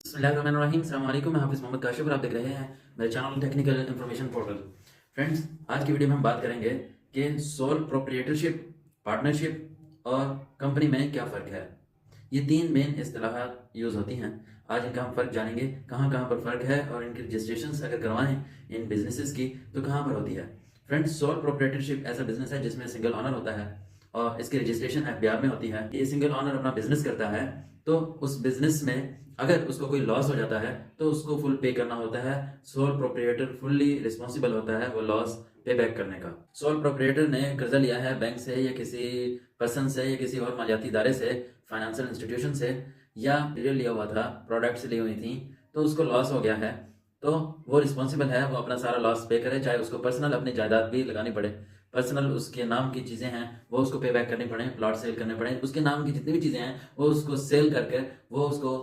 बिस्मिल्लाहिर्रहमानिर्रहीम। अस्सलाम वालेकुम। मैं हाफिज़ मोहम्मद काशिफ और आप देख रहे हैं मेरे channel technical information portal. Friends, आज की वीडियो में हम बात करेंगे कि सोल प्रोप्रिएटरशिप, पार्टनरशिप और कंपनी में क्या फ़र्क है। ये तीन मेन इस्तिलाहात यूज़ होती हैं। आज इनका हम फ़र्क जानेंगे, कहाँ कहाँ पर फ़र्क है और इनकी रजिस्ट्रेशन अगर करवाएं इन बिजनेसेस की तो कहाँ पर होती है। फ्रेंड्स, सोल प्रोप्रिएटरशिप ऐसा बिजनेस है जिसमें सिंगल ऑनर होता है और इसकी रजिस्ट्रेशन एफबीआर में होती है। ये सिंगल ऑनर अपना बिजनेस करता है तो उस बिजनेस में अगर उसको कोई लॉस हो जाता है तो उसको फुल पे करना होता है। सोल प्रोप्रिएटर फुल्ली रिस्पॉन्सिबल होता है वो लॉस पे बैक करने का। सोल प्रोप्रिएटर ने कर्जा लिया है बैंक से या किसी पर्सन से या किसी और मालियाती इदारे से, फाइनेंशियल इंस्टीट्यूशन से, या मटेरियल लिया हुआ था, प्रोडक्ट्स ली हुई थी, तो उसको लॉस हो गया है तो वो रिस्पॉन्सिबल है, वो अपना सारा लॉस पे करे, चाहे उसको पर्सनल अपनी जायदाद भी लगानी पड़े, पर्सनल उसके नाम की चीज़ें हैं वो उसको पे बैक करनी पड़े, प्लॉट सेल करने पड़े, उसके नाम की जितनी भी चीज़ें हैं वो उसको सेल करके वो उसको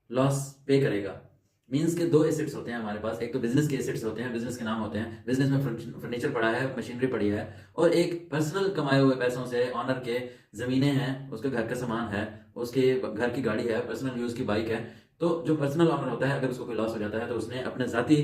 लॉस पे करेगा। मीन्स के दो एसेट्स होते हैं हमारे पास, एक तो बिजनेस के एसेट्स होते हैं, बिजनेस के नाम होते हैं, बिजनेस में फर्नीचर पड़ा है, मशीनरी पड़ी है, और एक पर्सनल कमाए हुए पैसों से ऑनर के ज़मीनें हैं, उसके घर का सामान है, उसके घर की गाड़ी है, पर्सनल यूज़ की बाइक है। तो जो पर्सनल ऑनर होता है अगर उसको कोई लॉस हो जाता है तो उसने अपने ज़ाती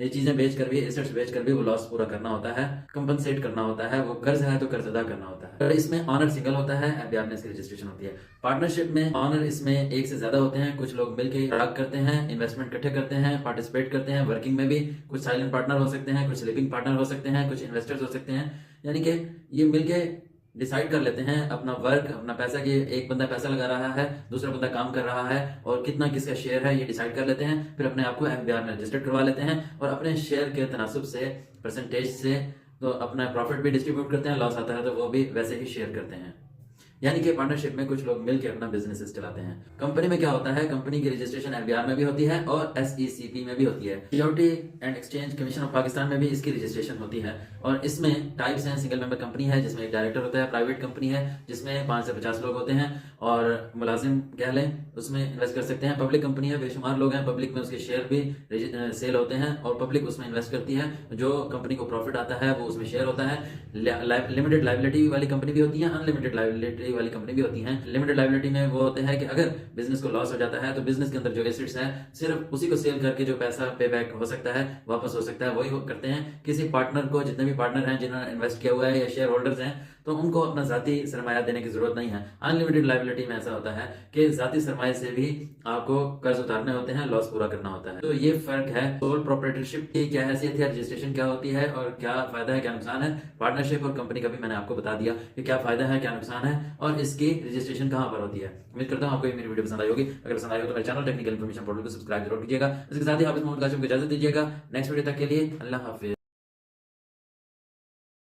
चीज़ें बेच कर भी, एसेट्स बेच कर भी वो लॉस पूरा करना होता है, कंपनसेट करना होता है, वो कर्ज है तो कर्ज अदा करना होता है। और इसमें ऑनर सिंगल होता है, एफबीआर में इसकी रजिस्ट्रेशन होती है। पार्टनरशिप में ऑनर इसमें एक से ज्यादा होते हैं, कुछ लोग मिलकर राग करते हैं, इन्वेस्टमेंट इकट्ठे करते हैं, पार्टिसिपेट करते हैं वर्किंग में भी। कुछ साइलेंट पार्टनर हो सकते हैं, कुछ स्लीपिंग पार्टनर हो सकते हैं, कुछ इन्वेस्टर्स हो सकते हैं। यानी कि ये मिलके डिसाइड कर लेते हैं अपना वर्क, अपना पैसा, कि एक बंदा पैसा लगा रहा है, दूसरा बंदा काम कर रहा है और कितना किसका शेयर है ये डिसाइड कर लेते हैं। फिर अपने आप को एफबीआर में रजिस्टर्ड करवा लेते हैं और अपने शेयर के तनासुब से, परसेंटेज से, तो अपना प्रॉफिट भी डिस्ट्रीब्यूट करते हैं, लॉस आता है तो वो भी वैसे ही शेयर करते हैं। यानी कि पार्टनरशिप में कुछ लोग मिलकर अपना बिजनेस चलाते हैं। कंपनी में क्या होता है, कंपनी की रजिस्ट्रेशन एफबीआर में भी होती है और एसईसीपी में भी होती है। Security and exchange commission of Pakistan में भी इसकी रजिस्ट्रेशन होती है। और इसमें टाइप्स हैं, सिंगल मेंबर कंपनी है जिसमें एक डायरेक्टर होता है, प्राइवेट कंपनी है जिसमें 5 से 50 लोग होते हैं और मुलाजिम कह लें उसमें इन्वेस्ट कर सकते हैं। पब्लिक कंपनी है, बेशुमार लोग हैं, पब्लिक में उसके शेयर भी सेल होते हैं और पब्लिक उसमें इन्वेस्ट करती है। जो कंपनी को प्रॉफिट आता है वो उसमें शेयर होता है। लिमिटेड लाइबिलिटी वाली कंपनी भी होती है, अनलिमिटेड लाइबिलिटी वाली कंपनी भी होती हैं। लिमिटेड लाइबिलिटी में वो होते हैं कि अगर बिजनेस को लॉस हो जाता है तो बिजनेस के अंदर जो एसेट्स है सिर्फ उसी को सेल करके जो पैसा पे बैक हो सकता है, वापस हो सकता है, वही करते हैं। किसी पार्टनर को, जितने भी पार्टनर हैं जिन्होंने इन्वेस्ट किया हुआ है या शेयर होल्डर्स हैं, तो उनको अपना जाती सरमाया देने की जरूरत नहीं है। अनलिमिटेड लाइबिलिटी में ऐसा होता है कि जाती सरमाए से भी आपको कर्ज उतारने होते हैं, लॉस पूरा करना होता है। तो ये फर्क है। सोल प्रोप्राइटरशिप की क्या हैसियत है, रजिस्ट्रेशन क्या होती है और क्या फायदा है, क्या नुकसान है। पार्टनरशिप और कंपनी का भी मैंने आपको बता दिया कि क्या फायदा है, क्या नुकसान है और इसकी रजिस्ट्रेशन कहाँ पर होती है। उम्मीद करता हूँ आपको ये मेरी वीडियो पसंद आई होगी। अगर पसंद आई हो तो मेरे चैनल टेक्निकल इन्फॉर्मेशन पोर्टल को सब्सक्राइब जरूर कीजिएगा। इसके साथ ही हाफिज़ मोहम्मद काशिफ को इजाजत दीजिएगा। नेक्स्ट वीडियो तक के लिए अल्लाह हाफिज।